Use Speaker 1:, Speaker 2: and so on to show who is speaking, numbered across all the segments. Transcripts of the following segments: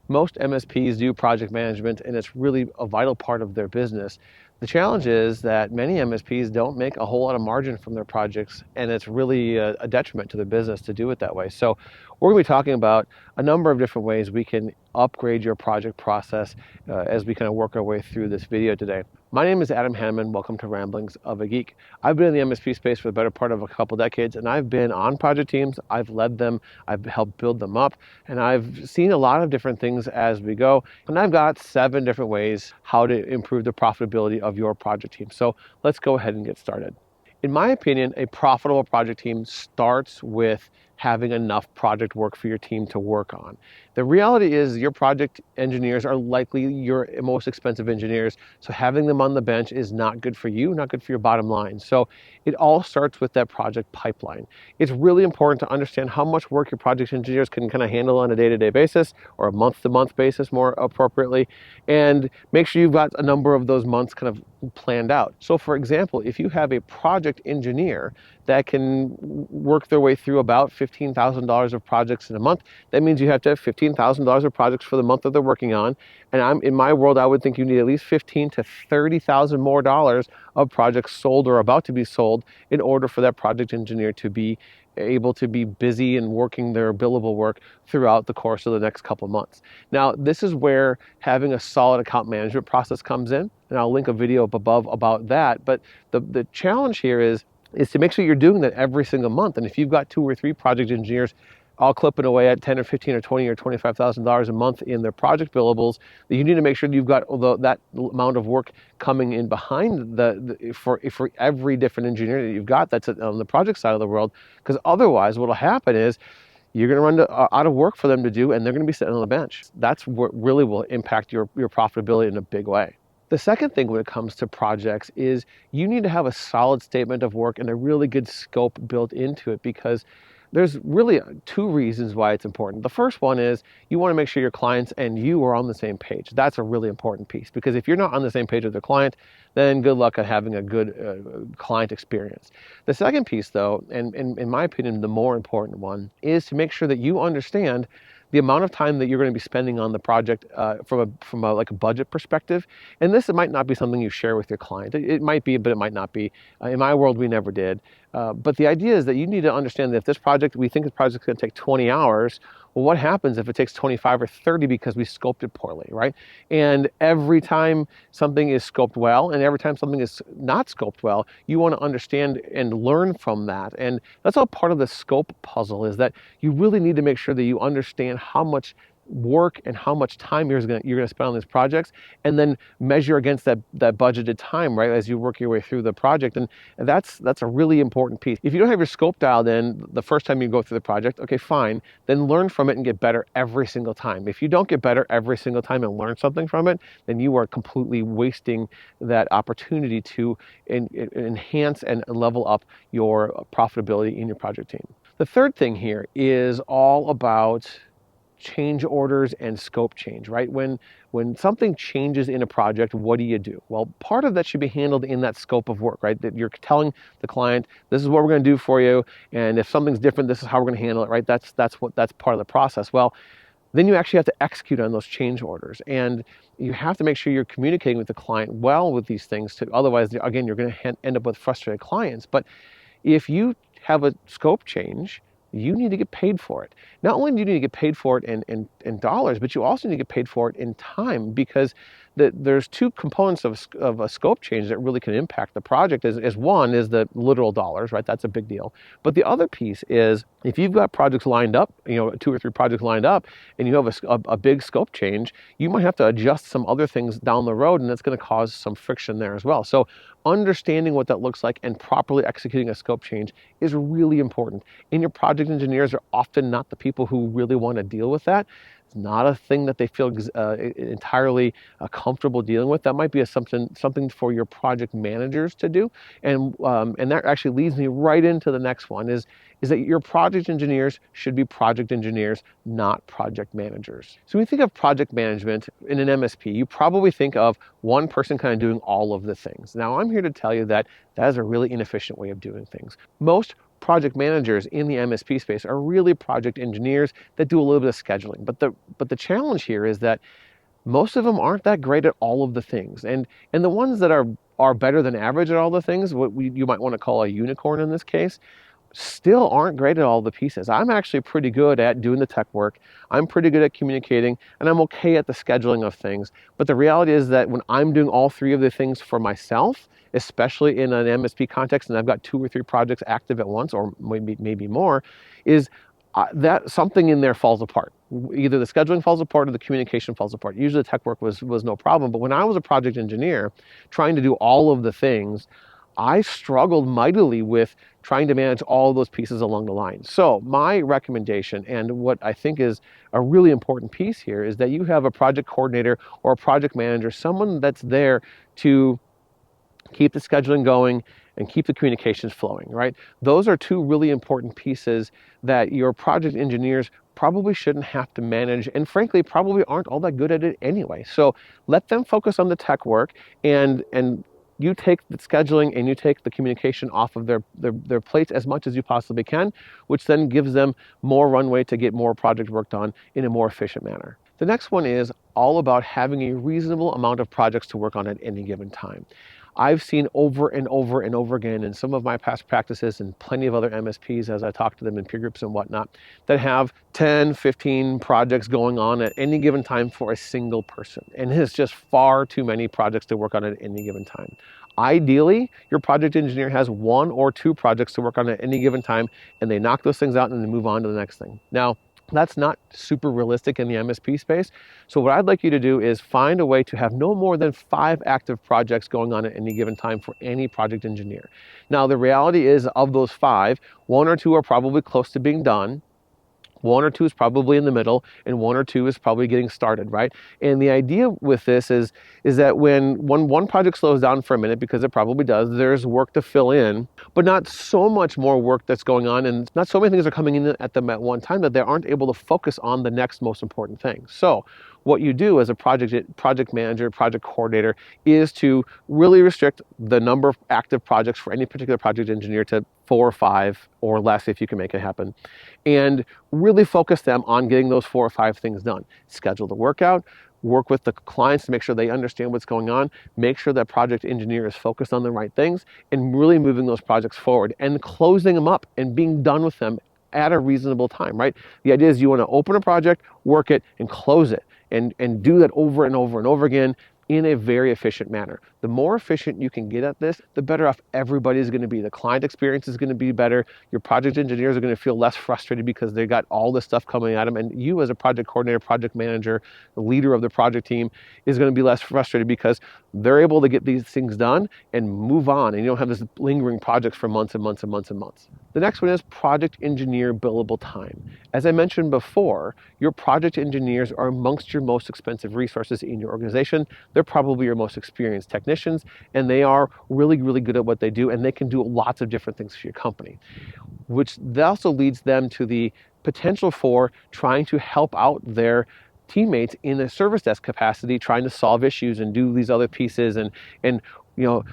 Speaker 1: Most MSPs do project management, and it's really a vital part of their business. The challenge is that many MSPs don't make a whole lot of margin from their projects, and it's really a detriment to their business to do it that way. So we're going to be talking about a number of different ways we can upgrade your project process as we kind of work our way through this video today. My name is Adam Hanneman. Welcome to Ramblings of a Geek. I've been in the MSP space for the better part of a couple decades, and I've been on project teams. I've led them, I've helped build them up, and I've seen a lot of different things as we go. And I've got 7 different ways how to improve the profitability of your project team. So let's go ahead and get started. In my opinion, a profitable project team starts with having enough project work for your team to work on. The reality is your project engineers are likely your most expensive engineers, so having them on the bench is not good for you, not good for your bottom line. So it all starts with that project pipeline. It's really important to understand how much work your project engineers can kind of handle on a day-to-day basis or a month-to-month basis more appropriately, and make sure you've got a number of those months kind of planned out. So for example, if you have a project engineer that can work their way through about $15,000 of projects in a month, that means you have to have $15,000 of projects for the month that they're working on. And in my world, I would think you need at least $15,000 to $30,000 more of projects sold or about to be sold in order for that project engineer to be able to be busy and working their billable work throughout the course of the next couple of months. Now, this is where having a solid account management process comes in, and I'll link a video up above about that. But the challenge here is to make sure you're doing that every single month. And if you've got 2 or 3 project engineers all clipping away at $10,000 or $15,000 or $20,000 or $25,000 a month in their project billables, you need to make sure that you've got that amount of work coming in behind for every different engineer that you've got that's on the project side of the world. Because otherwise, what will happen is you're going to run out of work for them to do, and they're going to be sitting on the bench. That's what really will impact your profitability in a big way. The second thing when it comes to projects is you need to have a solid statement of work and a really good scope built into it, because there's really 2 reasons why it's important. The first one is you want to make sure your clients and you are on the same page. That's a really important piece, because if you're not on the same page with the client, then good luck at having a good client experience. The second piece, though, and in my opinion, the more important one, is to make sure that you understand the amount of time that you're going to be spending on the project from a budget perspective. And this might not be something you share with your client. It might be, but it might not be. In my world, we never did. But the idea is that you need to understand that if we think this project's going to take 20 hours, well, what happens if it takes 25 or 30 because we scoped it poorly, right? And every time something is scoped well and every time something is not scoped well, you want to understand and learn from that. And that's all part of the scope puzzle, is that you really need to make sure that you understand how much work and how much time you're going to spend on these projects, and then measure against that budgeted time, right, as you work your way through the project. And that's a really important piece. If you don't have your scope dialed in the first time you go through the project, okay, fine, then learn from it and get better every single time. If you don't get better every single time and learn something from it, then you are completely wasting that opportunity to enhance and level up your profitability in your project team. The third thing here is all about change orders and scope change, right? When something changes in a project, what do you do? Well, part of that should be handled in that scope of work, right? That you're telling the client, this is what we're going to do for you, and if something's different, this is how we're going to handle it, right? That's part of the process. Well, then you actually have to execute on those change orders, and you have to make sure you're communicating with the client well with these things. Otherwise, again, you're going to end up with frustrated clients. But if you have a scope change, you need to get paid for it. Not only do you need to get paid for it in dollars, but you also need to get paid for it in time, because there's 2 components of a scope change that really can impact the project. One is the literal dollars, right? That's a big deal. But the other piece is if you've got projects lined up, 2 or 3 projects lined up, and you have a big scope change, you might have to adjust some other things down the road, and that's going to cause some friction there as well. So understanding what that looks like and properly executing a scope change is really important. And your project engineers are often not the people who really want to deal with that. It's not a thing that they feel entirely comfortable dealing with. That might be something for your project managers to do. And that actually leads me right into the next one, is that your project engineers should be project engineers, not project managers. So when you think of project management in an MSP, you probably think of one person kind of doing all of the things. Now, I'm here to tell you that is a really inefficient way of doing things. Most project managers in the MSP space are really project engineers that do a little bit of scheduling. But the challenge here is that most of them aren't that great at all of the things. And the ones that are better than average at all the things, you might want to call a unicorn in this case, still aren't great at all the pieces. I'm actually pretty good at doing the tech work. I'm pretty good at communicating, and I'm okay at the scheduling of things. But the reality is that when I'm doing all three of the things for myself, especially in an MSP context, and I've got 2 or 3 projects active at once, or maybe more, is that something in there falls apart. Either the scheduling falls apart or the communication falls apart. Usually the tech work was no problem, but when I was a project engineer trying to do all of the things, I struggled mightily with trying to manage all those pieces along the line. So my recommendation, and what I think is a really important piece here, is that you have a project coordinator or a project manager, someone that's there to keep the scheduling going and keep the communications flowing, right? Those are 2 really important pieces that your project engineers probably shouldn't have to manage, and frankly, probably aren't all that good at it anyway. So let them focus on the tech work, and you take the scheduling and you take the communication off of their plates as much as you possibly can, which then gives them more runway to get more project work done in a more efficient manner. The next one is all about having a reasonable amount of projects to work on at any given time. I've seen over and over and over again in some of my past practices and plenty of other MSPs as I talk to them in peer groups and whatnot, that have 10, 15 projects going on at any given time for a single person. And it's just far too many projects to work on at any given time. Ideally, your project engineer has 1 or 2 projects to work on at any given time, and they knock those things out and they move on to the next thing. Now, that's not super realistic in the MSP space. So what I'd like you to do is find a way to have no more than 5 active projects going on at any given time for any project engineer. Now, the reality is, of those 5, 1 or 2 are probably close to being done. 1 or 2 is probably in the middle, and 1 or 2 is probably getting started, right? And the idea with this is that when one project slows down for a minute, because it probably does, there's work to fill in, but not so much more work that's going on, and not so many things are coming in at them at one time that they aren't able to focus on the next most important thing. So what you do as a project manager, project coordinator, is to really restrict the number of active projects for any particular project engineer to 4 or 5 or less if you can make it happen, and really focus them on getting those 4 or 5 things done. Schedule the workout, work with the clients to make sure they understand what's going on, make sure that project engineer is focused on the right things, and really moving those projects forward and closing them up and being done with them at a reasonable time, right? The idea is you want to open a project, work it, and close it, and do that over and over and over again in a very efficient manner. The more efficient you can get at this, the better off everybody's going to be. The client experience is going to be better. Your project engineers are going to feel less frustrated because they got all this stuff coming at them. And you as a project coordinator, project manager, the leader of the project team is going to be less frustrated because they're able to get these things done and move on. And you don't have this lingering projects for months and months and months and months. The next one is project engineer billable time. As I mentioned before, your project engineers are amongst your most expensive resources in your organization. They're probably your most experienced technicians, and they are really, really good at what they do, and they can do lots of different things for your company, which also leads them to the potential for trying to help out their teammates in a service desk capacity, trying to solve issues and do these other pieces, and you know,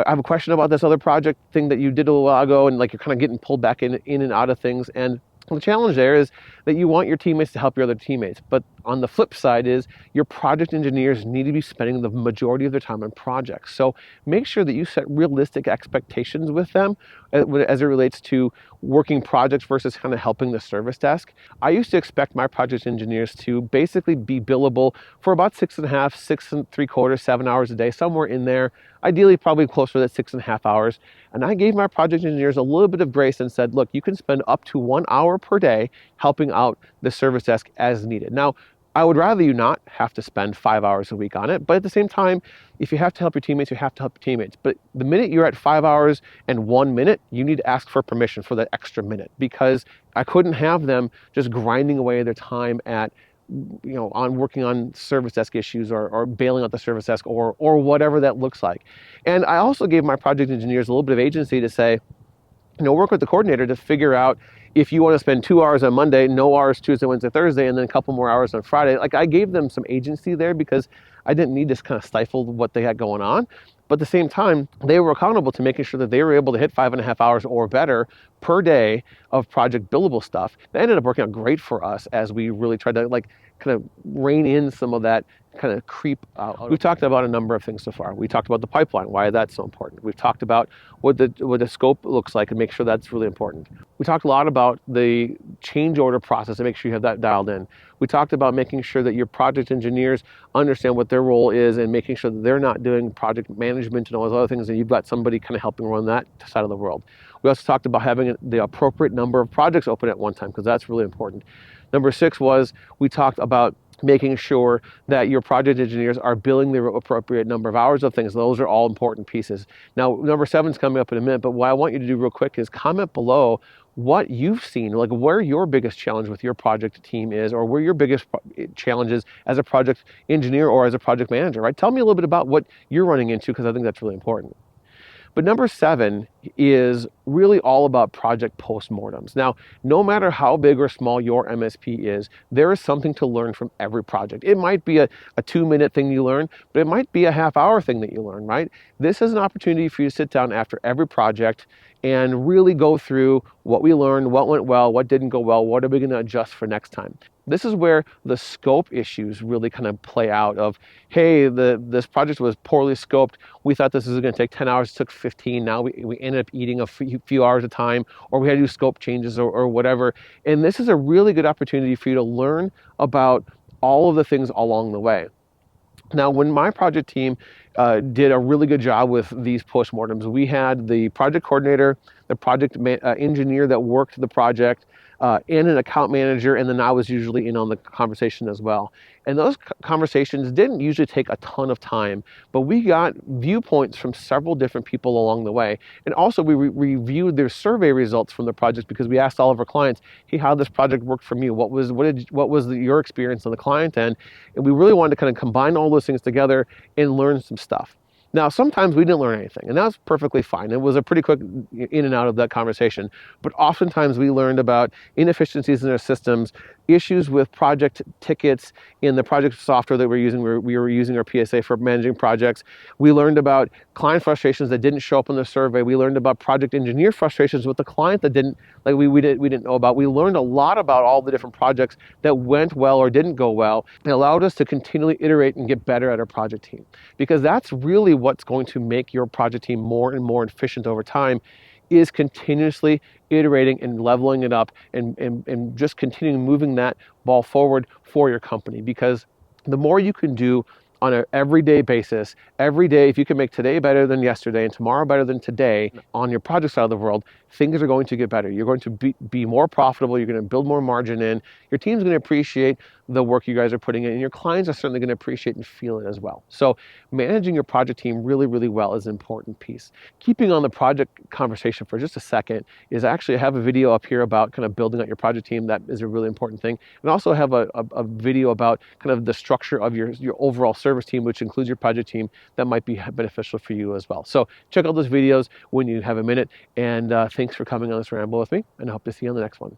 Speaker 1: I have a question about this other project thing that you did a little while ago, and like you're kind of getting pulled back in and out of things. And the challenge there is that you want your teammates to help your other teammates. But on the flip side is your project engineers need to be spending the majority of their time on projects. So make sure that you set realistic expectations with them as it relates to working projects versus kind of helping the service desk. I used to expect my project engineers to basically be billable for about 6.5, 6.75, 7 hours a day, somewhere in there. Ideally, probably closer to that 6.5 hours. And I gave my project engineers a little bit of grace and said, look, you can spend up to 1 hour per day helping out the service desk as needed. Now, I would rather you not have to spend 5 hours a week on it, but at the same time, if you have to help your teammates, you have to help your teammates. But the minute you're at 5 hours and 1 minute, you need to ask for permission for that extra minute, because I couldn't have them just grinding away their time at on working on service desk issues or bailing out the service desk or whatever that looks like. And I also gave my project engineers a little bit of agency to say, work with the coordinator to figure out if you want to spend 2 hours on Monday, no hours Tuesday, Wednesday, Thursday, and then a couple more hours on Friday. Like, I gave them some agency there because I didn't need to kind of stifle what they had going on. But at the same time, they were accountable to making sure that they were able to hit 5.5 hours or better per day of project billable stuff. That ended up working out great for us as we really tried to kind of rein in some of that kind of creep out. We've talked about a number of things so far. We talked about the pipeline, why that's so important. We've talked about what the scope looks like and make sure that's really important. We talked a lot about the change order process and make sure you have that dialed in. We talked about making sure that your project engineers understand what their role is and making sure that they're not doing project management and all those other things, and you've got somebody kind of helping run that side of the world. We also talked about having the appropriate number of projects open at one time, because that's really important. Number 6 was we talked about making sure that your project engineers are billing the appropriate number of hours of things. Those are all important pieces. Now, number 7 is coming up in a minute, but what I want you to do real quick is comment below what you've seen, like where your biggest challenge with your project team is, or where your biggest challenges as a project engineer or as a project manager, right? Tell me a little bit about what you're running into, because I think that's really important. But number 7 is really all about project post-mortems. Now, no matter how big or small your MSP is, there is something to learn from every project. It might be a 2-minute thing you learn, but it might be a half-hour thing that you learn, right? This is an opportunity for you to sit down after every project and really go through what we learned, what went well, what didn't go well, what are we going to adjust for next time. This is where the scope issues really kind of play out of, hey, this project was poorly scoped. We thought this was going to take 10 hours, it took 15. Now we ended up eating a few hours of time, or we had to do scope changes or whatever. And this is a really good opportunity for you to learn about all of the things along the way. Now, when my project team did a really good job with these postmortems, we had the project coordinator, the project engineer that worked the project, and an account manager, and then I was usually in on the conversation as well. And those conversations didn't usually take a ton of time, but we got viewpoints from several different people along the way. And also we reviewed their survey results from the project, because we asked all of our clients, hey, how this project worked for you? What was your experience on the client end? And we really wanted to kind of combine all those things together and learn some stuff. Now, sometimes we didn't learn anything, and that was perfectly fine. It was a pretty quick in and out of that conversation. But oftentimes we learned about inefficiencies in our systems, issues with project tickets in the project software that we're using. We were using our PSA for managing projects. We learned about client frustrations that didn't show up in the survey. We learned about project engineer frustrations with the client that didn't we didn't know about. We learned a lot about all the different projects that went well or didn't go well. It allowed us to continually iterate and get better at our project team, because that's really what's going to make your project team more and more efficient over time, is continuously iterating and leveling it up and just continuing moving that ball forward for your company. Because the more you can do on an everyday basis, every day, if you can make today better than yesterday and tomorrow better than today on your project side of the world, things are going to get better. You're going to be more profitable. You're going to build more margin in. Your team's going to appreciate the work you guys are putting in, and your clients are certainly going to appreciate and feel it as well. So managing your project team really, really well is an important piece. Keeping on the project conversation for just a second is actually I have a video up here about kind of building out your project team. That is a really important thing. And also have a video about kind of the structure of your overall service team, which includes your project team, that might be beneficial for you as well. So check out those videos when you have a minute, and thanks for coming on this ramble with me, and I hope to see you on the next one.